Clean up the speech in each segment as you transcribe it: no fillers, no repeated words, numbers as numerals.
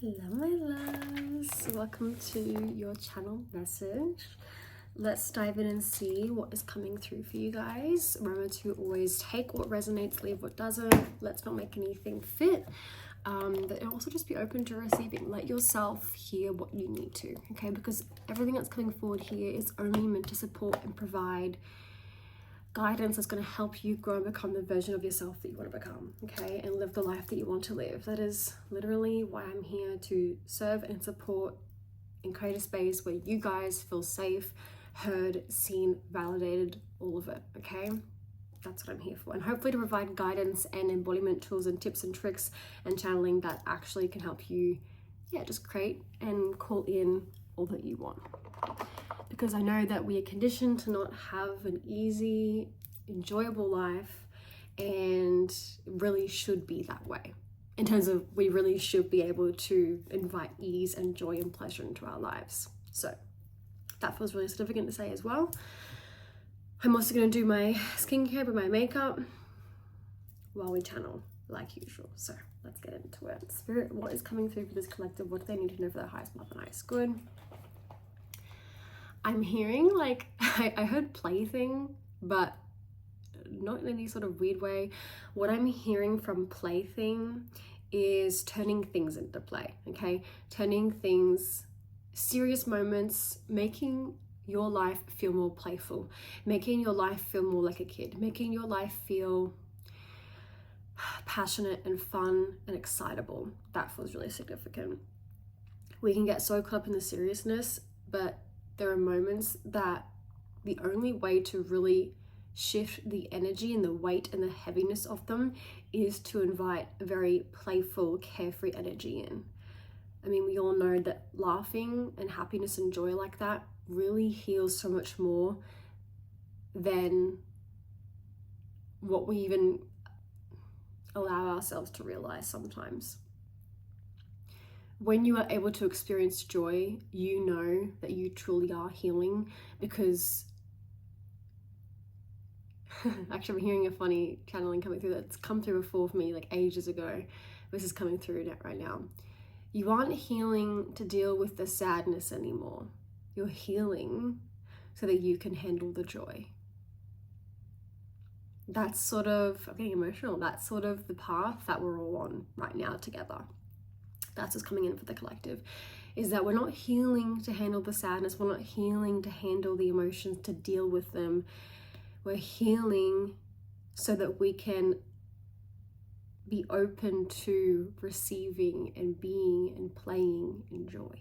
Hello my loves, welcome to your channel message. Let's dive in and see what is coming through for you guys. Remember to always take what resonates, leave what doesn't. Let's not make anything fit, but also just be open to receiving. Let yourself hear what you need to, okay? Because everything that's coming forward here is only meant to support and provide guidance that's going to help you grow and become the version of yourself that you want to become, okay, and live the life that you want to live. That is literally why I'm here, to serve and support and create a space where you guys feel safe, heard, seen, validated, all of it, okay? That's what I'm here for, and hopefully to provide guidance and embodiment tools and tips and tricks and channeling that actually can help you, just create and call in all that you want. Because I know that we are conditioned to not have an easy, enjoyable life, and really should be that way. In terms of, we really should be able to invite ease and joy and pleasure into our lives. So that feels really significant to say as well. I'm also going to do my skincare with my makeup while we channel like usual. So let's get into it. Spirit, what is coming through for this collective? What do they need to know for their highest love and highest good? I'm hearing, like, I heard plaything, but not in any sort of weird way. What I'm hearing from plaything is turning things into play, okay? Turning things, serious moments, making your life feel more playful, making your life feel more like a kid, making your life feel passionate and fun and excitable. That feels really significant. We can get so caught up in the seriousness, but there are moments that the only way to really shift the energy and the weight and the heaviness of them is to invite a very playful, carefree energy in. I mean, we all know that laughing and happiness and joy like that really heals so much more than what we even allow ourselves to realize sometimes. When you are able to experience joy, you know that you truly are healing, because actually I'm hearing a funny channeling coming through that's come through before for me, like ages ago. This is coming through right now. You aren't healing to deal with the sadness anymore. You're healing so that you can handle the joy. That's sort of, I'm getting emotional, that's sort of the path that we're all on right now together. That's what's coming in for the collective, is that we're not healing to handle the sadness, we're not healing to handle the emotions, to deal with them. We're healing so that we can be open to receiving and being and playing in joy.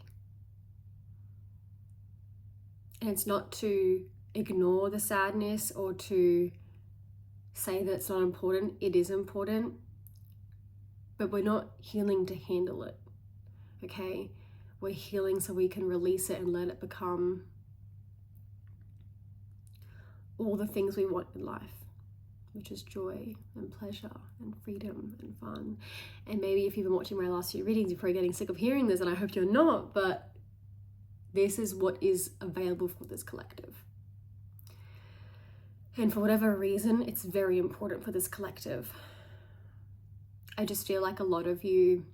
And it's not to ignore the sadness or to say that it's not important. It is important, but we're not healing to handle it, okay? We're healing so we can release it and let it become all the things we want in life, which is joy and pleasure and freedom and fun. And maybe if you've been watching my last few readings, you're probably getting sick of hearing this, and I hope you're not, but this is what is available for this collective. And for whatever reason, it's very important for this collective. I just feel like a lot of you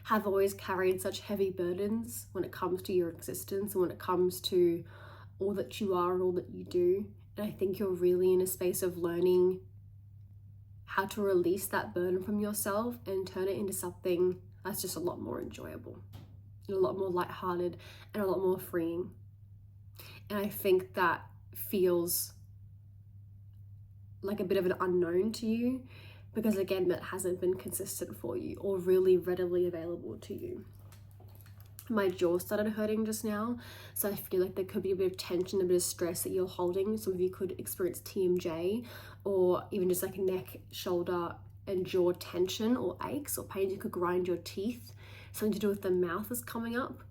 have always carried such heavy burdens when it comes to your existence and when it comes to all that you are and all that you do. And I think you're really in a space of learning how to release that burden from yourself and turn it into something that's just a lot more enjoyable and a lot more lighthearted and a lot more freeing. And I think that feels like a bit of an unknown to you, because again, that hasn't been consistent for you or really readily available to you. My jaw started hurting just now, so I feel like there could be a bit of tension, a bit of stress that you're holding. Some of you could experience TMJ, or even just like neck, shoulder, and jaw tension or aches or pain. You could grind your teeth. Something to do with the mouth is coming up.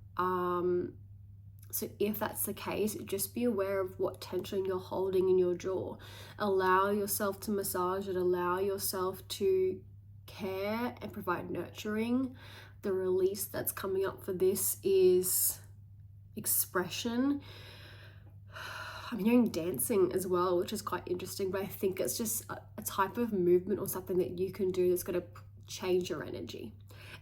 So if that's the case, just be aware of what tension you're holding in your jaw. Allow yourself to massage it. Allow yourself to care and provide nurturing. The release that's coming up for this is expression. I'm hearing dancing as well, which is quite interesting, but I think it's just a type of movement or something that you can do that's going to change your energy.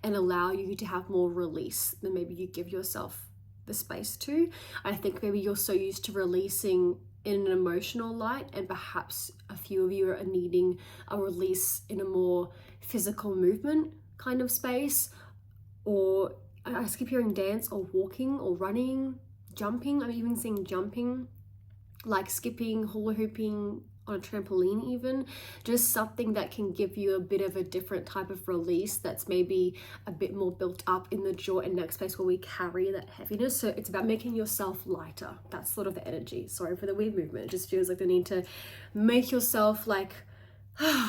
and allow you to have more release than maybe you give yourself the space to. I think maybe you're so used to releasing in an emotional light, and perhaps a few of you are needing a release in a more physical movement kind of space, or I just keep hearing dance or walking or running, jumping. I'm even seeing jumping, like skipping, hula hooping on a trampoline even. Just something that can give you a bit of a different type of release that's maybe a bit more built up in the jaw and neck space where we carry that heaviness. So it's about making yourself lighter. That's sort of the energy. Sorry for the weird movement. It just feels like the need to make yourself like,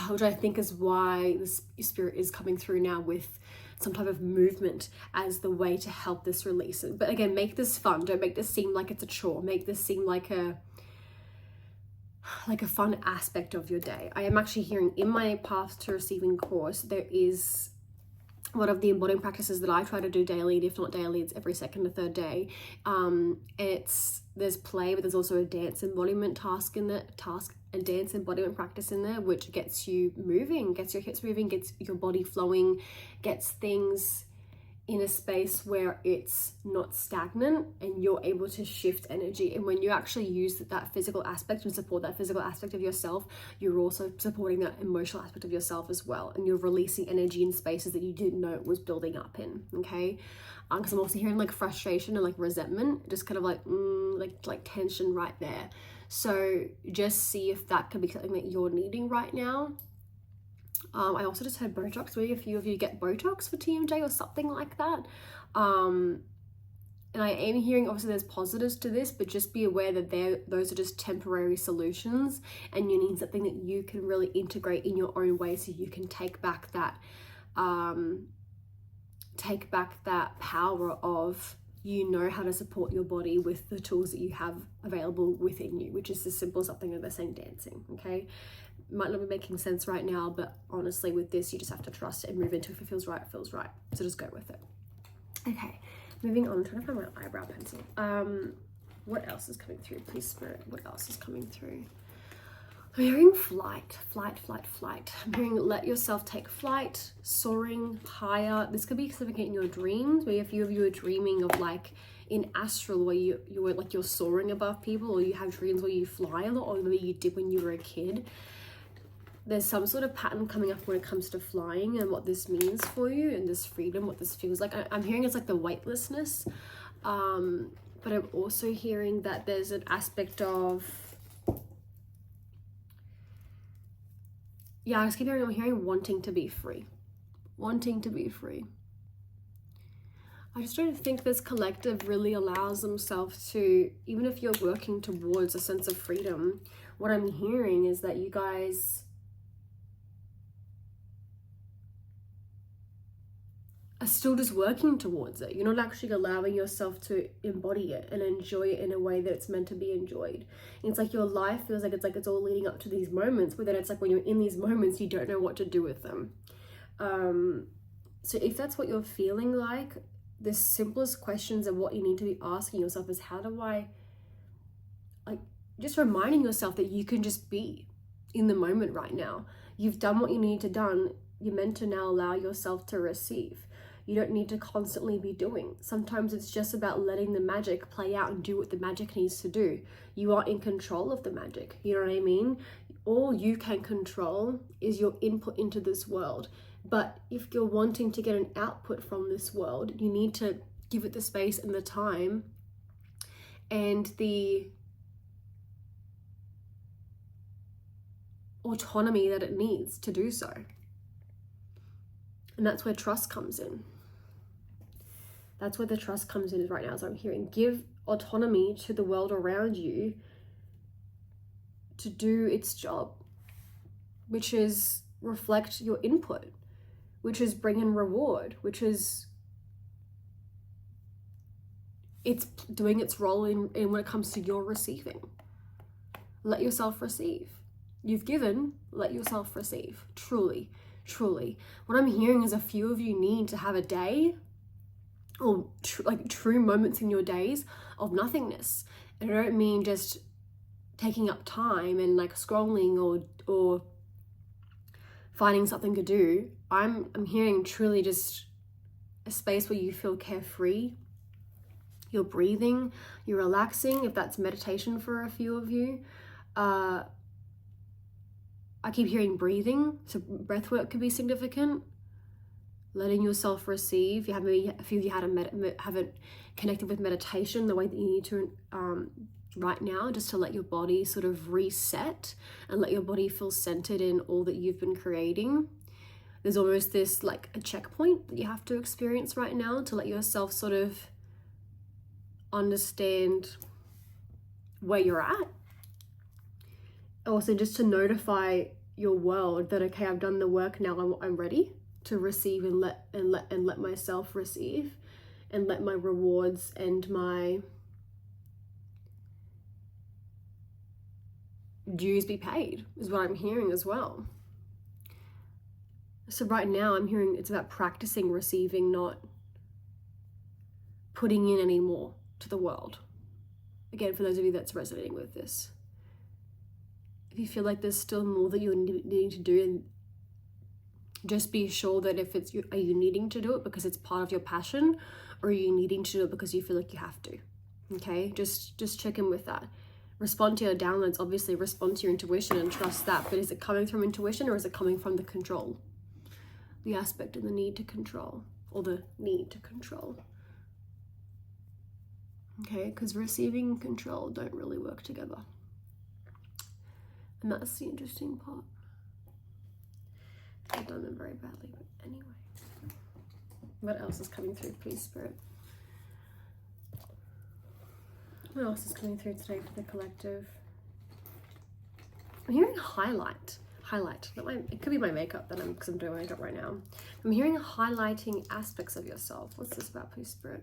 which I think is why this spirit is coming through now with some type of movement as the way to help this release. But again, make this fun. Don't make this seem like it's a chore. Make this seem like a fun aspect of your day. I am actually hearing in my Path to Receiving course, there is one of the embodying practices that I try to do daily, and if not daily, it's every second or third day. There's play, but there's also a dance embodiment a dance embodiment practice in there, which gets you moving, gets your hips moving, gets your body flowing, gets things in a space where it's not stagnant and you're able to shift energy. And when you actually use that physical aspect and support that physical aspect of yourself, you're also supporting that emotional aspect of yourself as well. And you're releasing energy in spaces that you didn't know it was building up in, okay? Because I'm also hearing like frustration and like resentment, just kind of like tension right there. So just see if that could be something that you're needing right now. I also just had Botox. Maybe a few of you get Botox for TMJ or something like that. And I am hearing, obviously there's positives to this, but just be aware that those are just temporary solutions, and you need something that you can really integrate in your own way, so you can take back that power of, you know, how to support your body with the tools that you have available within you, which is as simple as something as saying dancing, okay? Might not be making sense right now, but honestly with this, you just have to trust it and move into it. If it feels right, it feels right. So just go with it. Okay, moving on. I'm trying to find my eyebrow pencil. What else is coming through? Please, Spirit, what else is coming through? I'm hearing flight. I'm hearing let yourself take flight, soaring higher. This could be significant in your dreams, where a few of you are dreaming of like in astral, where you're soaring above people, or you have dreams where you fly a lot, or maybe you did when you were a kid. There's some sort of pattern coming up when it comes to flying and what this means for you, and this freedom, what this feels like. I'm hearing it's like the weightlessness, but I'm also hearing that there's an aspect of, yeah, I'm hearing wanting to be free. I just don't think this collective really allows themselves to, even if you're working towards a sense of freedom, what I'm hearing is that you guys are still just working towards it. You're not actually allowing yourself to embody it and enjoy it in a way that it's meant to be enjoyed. And it's like your life feels like it's all leading up to these moments, but then it's like when you're in these moments, you don't know what to do with them. So if that's what you're feeling like, the simplest questions of what you need to be asking yourself is, how do I, like, just reminding yourself that you can just be in the moment right now. You've done what you need to done. You're meant to now allow yourself to receive. You don't need to constantly be doing. Sometimes it's just about letting the magic play out and do what the magic needs to do. You are in control of the magic. You know what I mean? All you can control is your input into this world. But if you're wanting to get an output from this world, you need to give it the space and the time and the autonomy that it needs to do so. And that's where trust comes in. That's where the trust comes in right now, as I'm hearing. Give autonomy to the world around you to do its job, which is reflect your input, which is bring in reward, which is it's doing its role in when it comes to your receiving. Let yourself receive. You've given, let yourself receive. Truly. What I'm hearing is a few of you need to have a day, or true moments in your days of nothingness. And I don't mean just taking up time and like scrolling or finding something to do. I'm hearing truly just a space where you feel carefree. You're breathing, you're relaxing, if that's meditation for a few of you. I keep hearing breathing, so breath work could be significant. Letting yourself receive. You have maybe a few of you haven't connected with meditation the way that you need to right now, just to let your body sort of reset and let your body feel centered in all that you've been creating. There's almost this like a checkpoint that you have to experience right now to let yourself sort of understand where you're at. Also, just to notify your world that, okay, I've done the work, now I'm ready to receive and let myself receive, and let my rewards and my dues be paid, is what I'm hearing as well. So right now I'm hearing it's about practicing receiving, not putting in any more to the world. Again, for those of you that's resonating with this, if you feel like there's still more that you're needing to do, and just be sure that if it's, are you needing to do it because it's part of your passion, or are you needing to do it because you feel like you have to? Okay, just check in with that. Respond to your downloads, obviously respond to your intuition and trust that, but is it coming from intuition or is it coming from the control? The aspect and the need to control, or the need to control. Okay, because receiving and control don't really work together. And that's the interesting part. I've done them very badly, but anyway. What else is coming through, please, Spirit? What else is coming through today for the collective? I'm hearing highlight. It could be my makeup because I'm doing my makeup right now. I'm hearing highlighting aspects of yourself. What's this about, please, Spirit?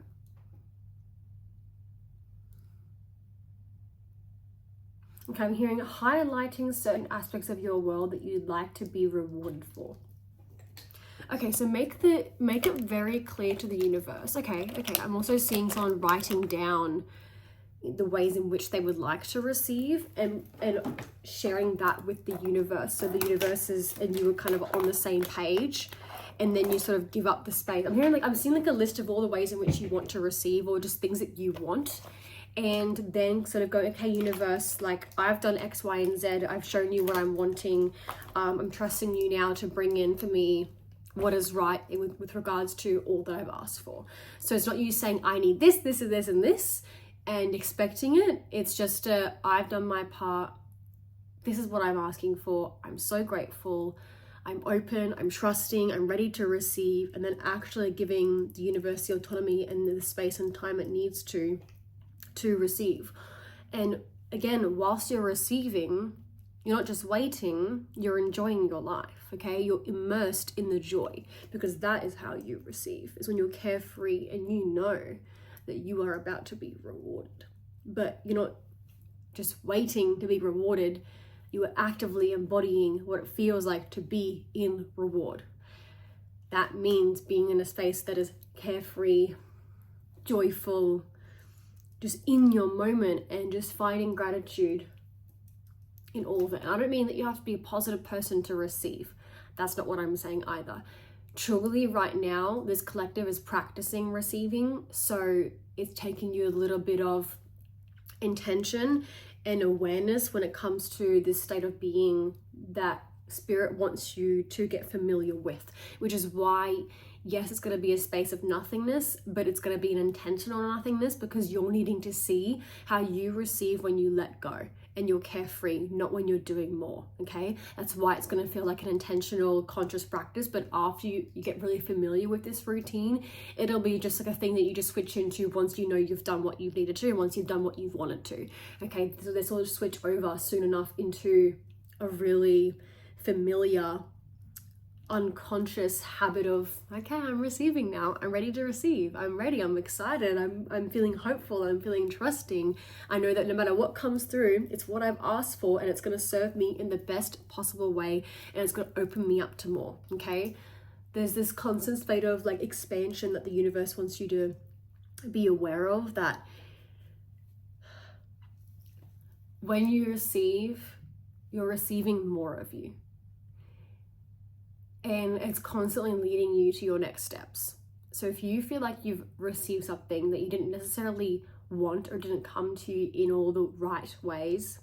Okay, I'm hearing highlighting certain aspects of your world that you'd like to be rewarded for. Okay, so make it very clear to the universe. Okay, I'm also seeing someone writing down the ways in which they would like to receive, and sharing that with the universe, so the universe and you are kind of on the same page, and then you sort of give up the space. I'm seeing like a list of all the ways in which you want to receive, or just things that you want, and then sort of go, okay, universe, like I've done X, Y, and Z, I've shown you what I'm wanting, I'm trusting you now to bring in for me what is right with regards to all that I've asked for. So it's not you saying I need this, this, and this, and this, and expecting it. It's just I've done my part, this is what I'm asking for, I'm so grateful, I'm open, I'm trusting, I'm ready to receive, and then actually giving the universe the autonomy and the space and time it needs to receive. And again, whilst you're receiving, you're not just waiting, you're enjoying your life, okay? You're immersed in the joy, because that is how you receive, is when you're carefree and you know that you are about to be rewarded. But you're not just waiting to be rewarded, you are actively embodying what it feels like to be in reward. That means being in a space that is carefree, joyful, just in your moment, and just finding gratitude in all of it. And I don't mean that you have to be a positive person to receive. That's not what I'm saying either. Truly right now, this collective is practicing receiving, so it's taking you a little bit of intention and awareness when it comes to this state of being that spirit wants you to get familiar with, which is why, yes, it's going to be a space of nothingness, but it's going to be an intentional nothingness, because you're needing to see how you receive when you let go and you're carefree, not when you're doing more, okay? That's why it's going to feel like an intentional, conscious practice, but after you get really familiar with this routine, it'll be just like a thing that you just switch into once you know you've done what you've needed to, once you've done what you've wanted to, okay? So this will just switch over soon enough into a really familiar, unconscious habit of, okay, I'm receiving now, I'm ready to receive, I'm ready, I'm excited, I'm feeling hopeful, I'm feeling trusting. I know that no matter what comes through, it's what I've asked for, and it's going to serve me in the best possible way, and it's going to open me up to more, okay? There's this constant state of like expansion that the universe wants you to be aware of, that when you receive, you're receiving more of you. And it's constantly leading you to your next steps. So if you feel like you've received something that you didn't necessarily want or didn't come to you in all the right ways,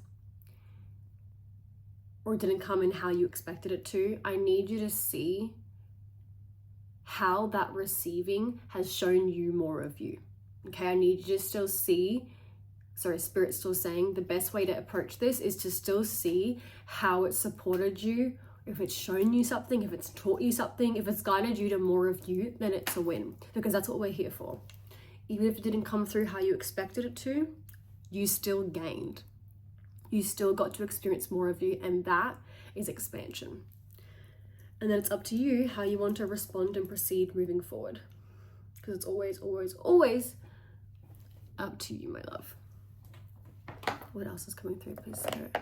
or didn't come in how you expected it to, I need you to see how that receiving has shown you more of you. Okay, I need you to still see, Spirit's still saying the best way to approach this is to still see how it supported you. If it's shown you something, if it's taught you something, if it's guided you to more of you, then it's a win, because that's what we're here for. Even if it didn't come through how you expected it to, you still gained. You still got to experience more of you, and that is expansion. And then it's up to you how you want to respond and proceed moving forward, because it's always, always, always up to you, my love. What else is coming through, please, Spirit?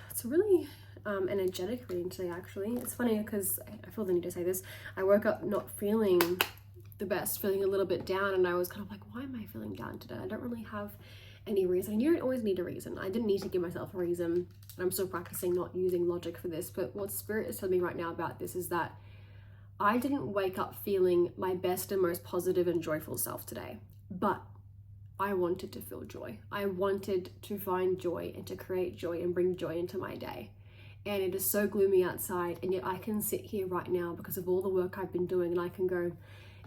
It's a really energetic reading today, actually. It's funny because I feel the need to say this. I woke up not feeling the best, feeling a little bit down, and I was kind of like, why am I feeling down today? I don't really have any reason. And you don't always need a reason. I didn't need to give myself a reason, and I'm still practicing not using logic for this, but what Spirit is telling me right now about this is that I didn't wake up feeling my best and most positive and joyful self today, but I wanted to feel joy. I wanted to find joy and to create joy and bring joy into my day. And it is so gloomy outside, and yet I can sit here right now because of all the work I've been doing, and I can go,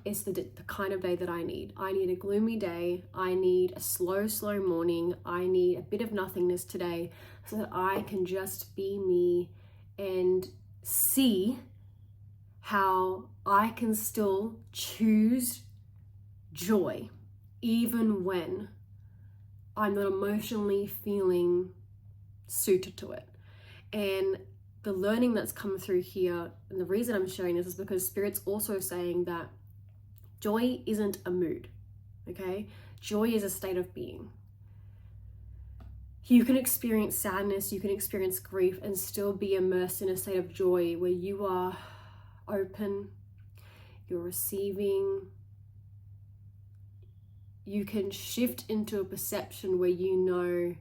it's the kind of day that I need. I need a gloomy day. I need a slow morning. I need a bit of nothingness today so that I can just be me and see how I can still choose joy even when I'm not emotionally feeling suited to it. And the learning that's come through here, and the reason I'm sharing this is because Spirit's also saying that joy isn't a mood, okay? Joy is a state of being. You can experience sadness, you can experience grief, and still be immersed in a state of joy where you are open, you're receiving. You can shift into a perception where you know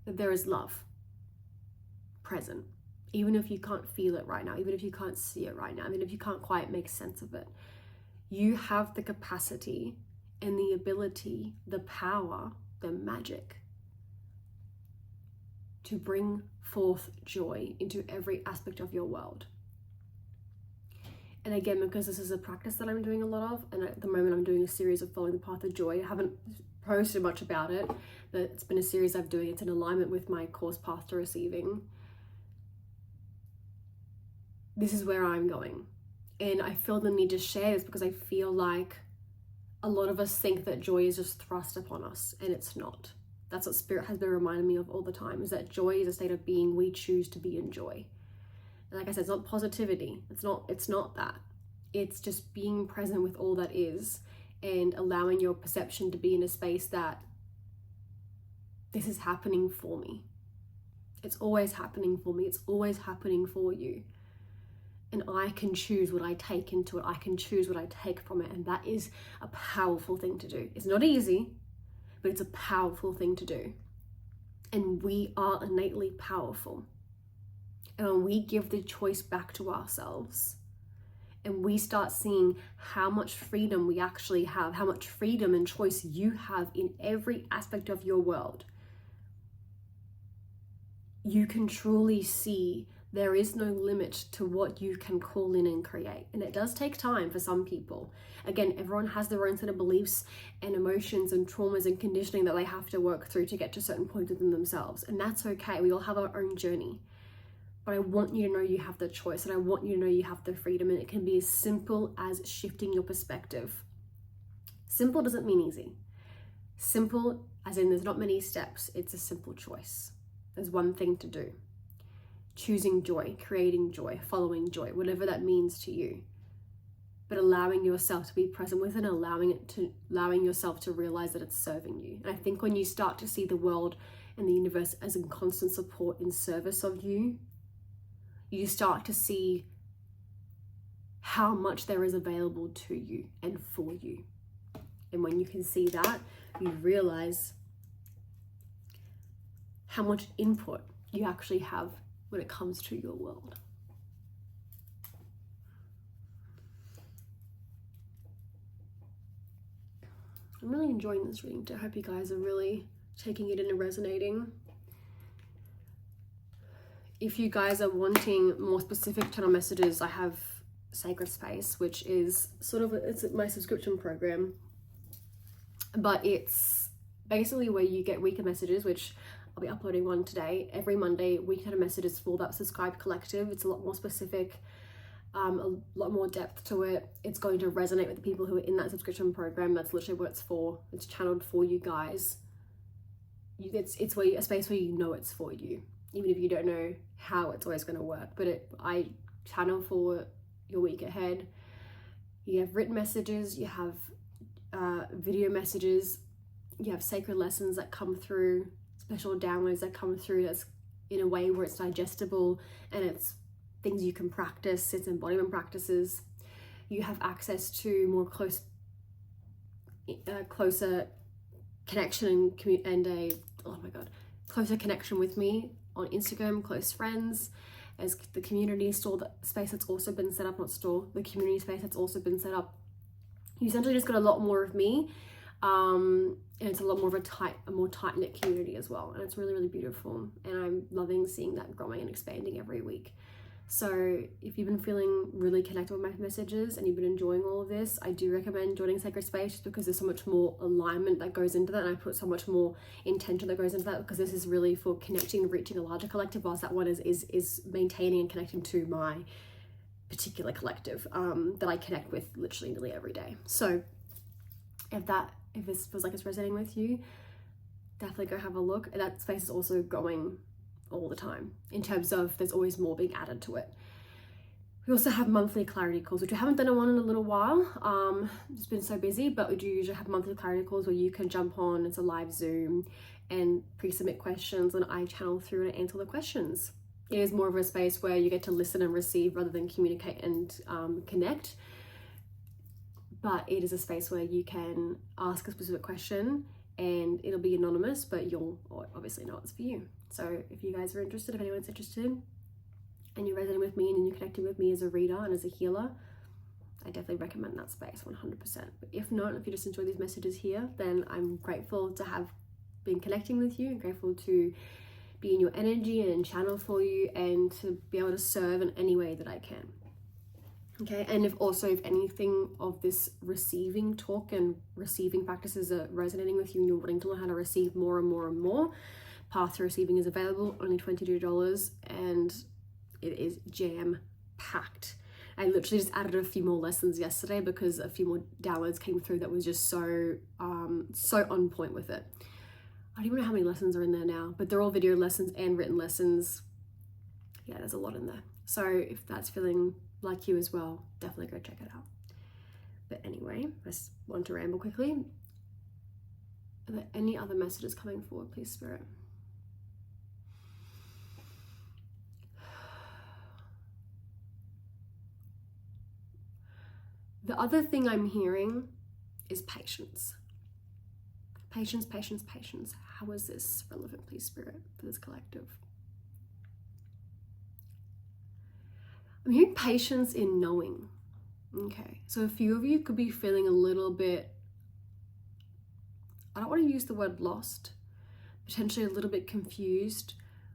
that there is love present, even if you can't feel it right now, even if you can't see it right now, even if you can't quite make sense of it. You have the capacity and the ability, the power, the magic to bring forth joy into every aspect of your world. And again, because this is a practice that I'm doing a lot of, and at the moment I'm doing a series of Following the Path of Joy. I haven't posted much about it, but it's been a series I'm doing. It's in alignment with my course Path to Receiving. This is where I'm going. And I feel the need to share this because I feel like a lot of us think that joy is just thrust upon us, and it's not. That's what Spirit has been reminding me of all the time, is that joy is a state of being. We choose to be in joy. And like I said, it's not positivity. It's not that. It's just being present with all that is and allowing your perception to be in a space that this is happening for me. It's always happening for me. It's always happening for you. And I can choose what I take into it. I can choose what I take from it. And that is a powerful thing to do. It's not easy, but it's a powerful thing to do. And we are innately powerful. And when we give the choice back to ourselves and we start seeing how much freedom we actually have, how much freedom and choice you have in every aspect of your world, you can truly see there is no limit to what you can call in and create. And it does take time for some people. Again, everyone has their own set of beliefs and emotions and traumas and conditioning that they have to work through to get to certain points within themselves. And that's okay. We all have our own journey. But I want you to know you have the choice, and I want you to know you have the freedom, and it can be as simple as shifting your perspective. Simple doesn't mean easy. Simple as in there's not many steps. It's a simple choice. There's one thing to do. Choosing joy, creating joy, following joy, whatever that means to you. But allowing yourself to be present with it, and allowing yourself to realize that it's serving you. And I think when you start to see the world and the universe as in constant support in service of you, you start to see how much there is available to you and for you. And when you can see that, you realize how much input you actually have when it comes to your world. I'm really enjoying this reading too. I hope you guys are really taking it in and resonating. If you guys are wanting more specific channel messages, I have Sacred Space, which is sort of, it's my subscription program, but it's basically where you get weekly messages, which I'll be uploading one today. Every Monday, weekly channel messages for that subscribed collective. It's a lot more specific, a lot more depth to it. It's going to resonate with the people who are in that subscription program. That's literally what it's for. It's channeled for you guys. It's where a space where you know it's for you, even if you don't know how it's always going to work. But I channel for your week ahead. You have written messages, you have video messages, you have sacred lessons that come through, special downloads that come through that's in a way where it's digestible and it's things you can practice. It's embodiment practices. You have access to more closer connection and a closer connection with me on Instagram, close friends, as the community space that's also been set up, the community space that's also been set up. You essentially just got a lot more of me, and it's a lot more of a more tight-knit community as well, and it's really, really beautiful, and I'm loving seeing that growing and expanding every week. So if you've been feeling really connected with my messages and you've been enjoying all of this, I do recommend joining Sacred Space, just because there's so much more alignment that goes into that, and I put so much more intention that goes into that, because this is really for connecting, reaching a larger collective, whilst that one is maintaining and connecting to my particular collective that I connect with literally nearly every day. So if this feels like it's resonating with you, definitely go have a look. That space is also growing all the time, in terms of there's always more being added to it. We also have monthly clarity calls, which we haven't done one in a little while. It's been so busy, but we do usually have monthly clarity calls where you can jump on. It's a live Zoom and pre-submit questions, and I channel through and answer the questions. It is more of a space where you get to listen and receive rather than communicate and connect. But it is a space where you can ask a specific question and it'll be anonymous, but you'll obviously know it's for you. So if you guys are interested, if anyone's interested, and you're resonating with me and you're connecting with me as a reader and as a healer, I definitely recommend that space 100%. But if not, if you just enjoy these messages here, then I'm grateful to have been connecting with you, and grateful to be in your energy and in channel for you, and to be able to serve in any way that I can. Okay, and if anything of this receiving talk and receiving practices are resonating with you and you're wanting to learn how to receive more and more and more, Path to Receiving is available, only $22, and it is jam-packed. I literally just added a few more lessons yesterday because a few more downloads came through that was just so on point with it. I don't even know how many lessons are in there now, but they're all video lessons and written lessons. Yeah, there's a lot in there. So if that's feeling like you as well, definitely go check it out. But anyway, I just want to ramble quickly. Are there any other messages coming forward, please, Spirit? The other thing I'm hearing is patience. Patience, patience, patience. How is this relevant, please, Spirit, for this collective? I'm hearing patience in knowing. Okay, so a few of you could be feeling a little bit, I don't want to use the word lost, potentially a little bit confused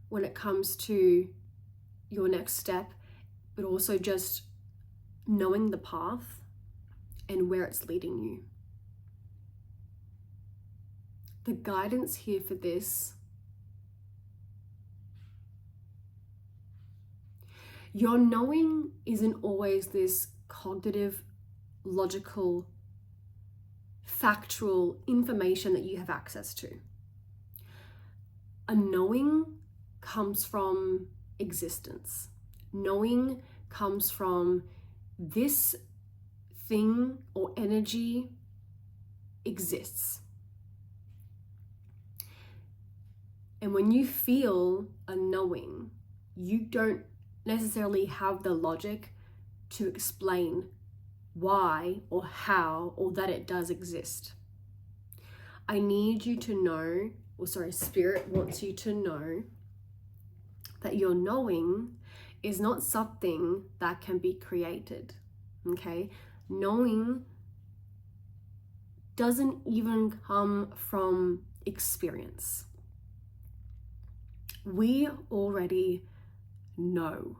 when it comes to your next step, but also just knowing the path and where it's leading you. The guidance here for this, your knowing isn't always this cognitive, logical, factual information that you have access to. A knowing comes from existence. Knowing comes from this thing or energy exists. And when you feel a knowing, you don't necessarily have the logic to explain why or how or that it does exist. I need you to know, Spirit wants you to know that your knowing is not something that can be created, okay? Knowing doesn't even come from experience. We already know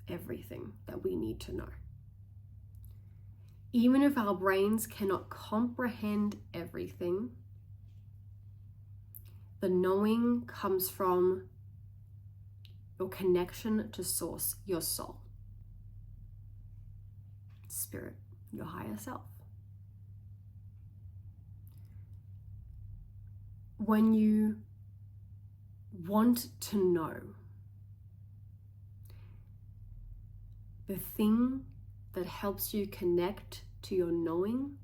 everything that we need to know. Even if our brains cannot comprehend everything, the knowing comes from your connection to source, your soul, spirit, your higher self. When you want to know, the thing that helps you connect to your knowing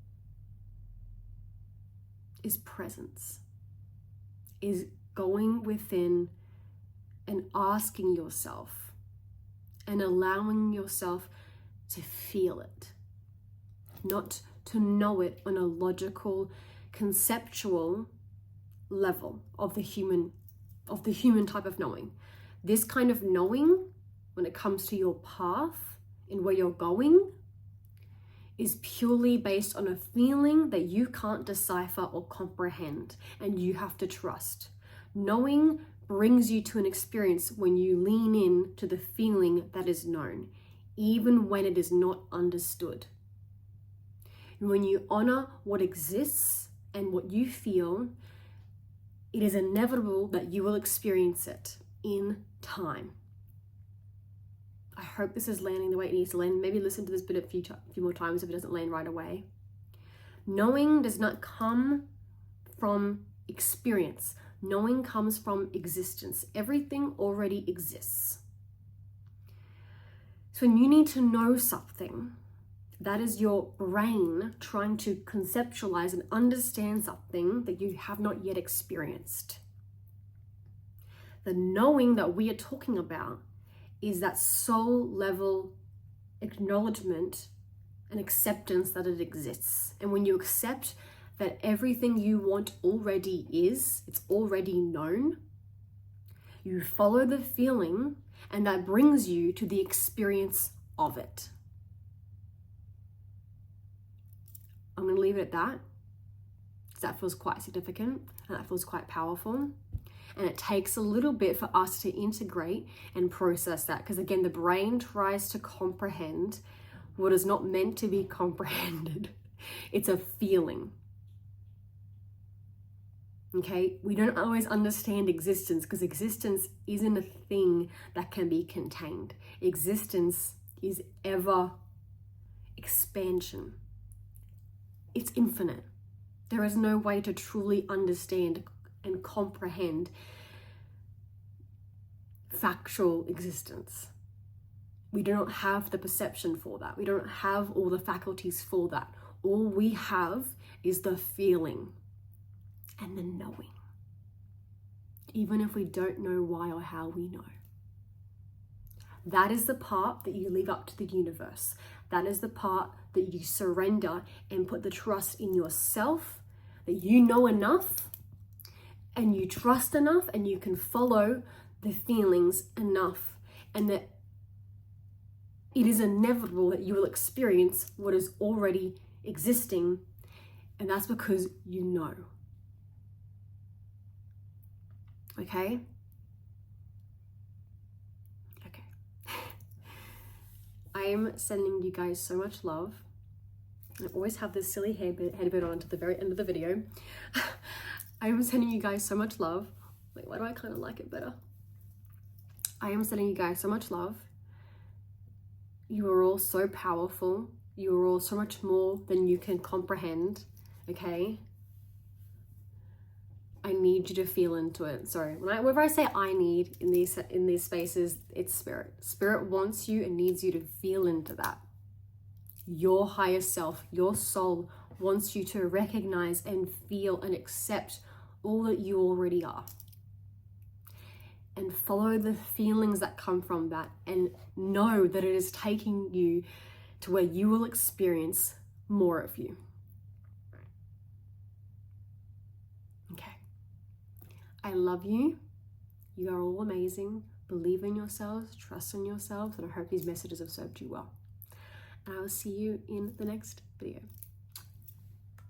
is presence, is going within and asking yourself and allowing yourself to feel it, not to know it on a logical, conceptual level of the human type of knowing. This kind of knowing, when it comes to your path and where you're going, is purely based on a feeling that you can't decipher or comprehend, and you have to trust. Knowing brings you to an experience when you lean in to the feeling that is known, even when it is not understood. And when you honor what exists and what you feel, it is inevitable that you will experience it in time. I hope this is landing the way it needs to land. Maybe listen to this bit a few more times if it doesn't land right away. Knowing does not come from experience. Knowing comes from existence. Everything already exists. So when you need to know something, that is your brain trying to conceptualize and understand something that you have not yet experienced. The knowing that we are talking about is that soul level acknowledgement and acceptance that it exists. And when you accept that everything you want already is, it's already known, you follow the feeling, and that brings you to the experience of it. I'm going to leave it at that, because that feels quite significant and that feels quite powerful. And it takes a little bit for us to integrate and process that, because again, the brain tries to comprehend what is not meant to be comprehended. It's a feeling. Okay, we don't always understand existence, because existence isn't a thing that can be contained. Existence is ever expansion. It's infinite. There is no way to truly understand and comprehend factual existence. We don't have the perception for that. We don't have all the faculties for that. All we have is the feeling and the knowing, even if we don't know why or how we know. That is the part that you leave up to the universe. That is the part that you surrender and put the trust in yourself, that you know enough and you trust enough and you can follow the feelings enough, and that it is inevitable that you will experience what is already existing, and that's because you know. Okay? Okay. I am sending you guys so much love. I always have this silly headband on to the very end of the video. I am sending you guys so much love. Wait, why do I kind of like it better? I am sending you guys so much love. You are all so powerful. You are all so much more than you can comprehend, okay? I need you to feel into it. Sorry, whenever I say I need in these spaces, it's spirit. Spirit wants you and needs you to feel into that. Your higher self, your soul wants you to recognize and feel and accept all that you already are. And follow the feelings that come from that, and know that it is taking you to where you will experience more of you. Okay. I love you. You are all amazing. Believe in yourselves, trust in yourselves, and I hope these messages have served you well. And I will see you in the next video.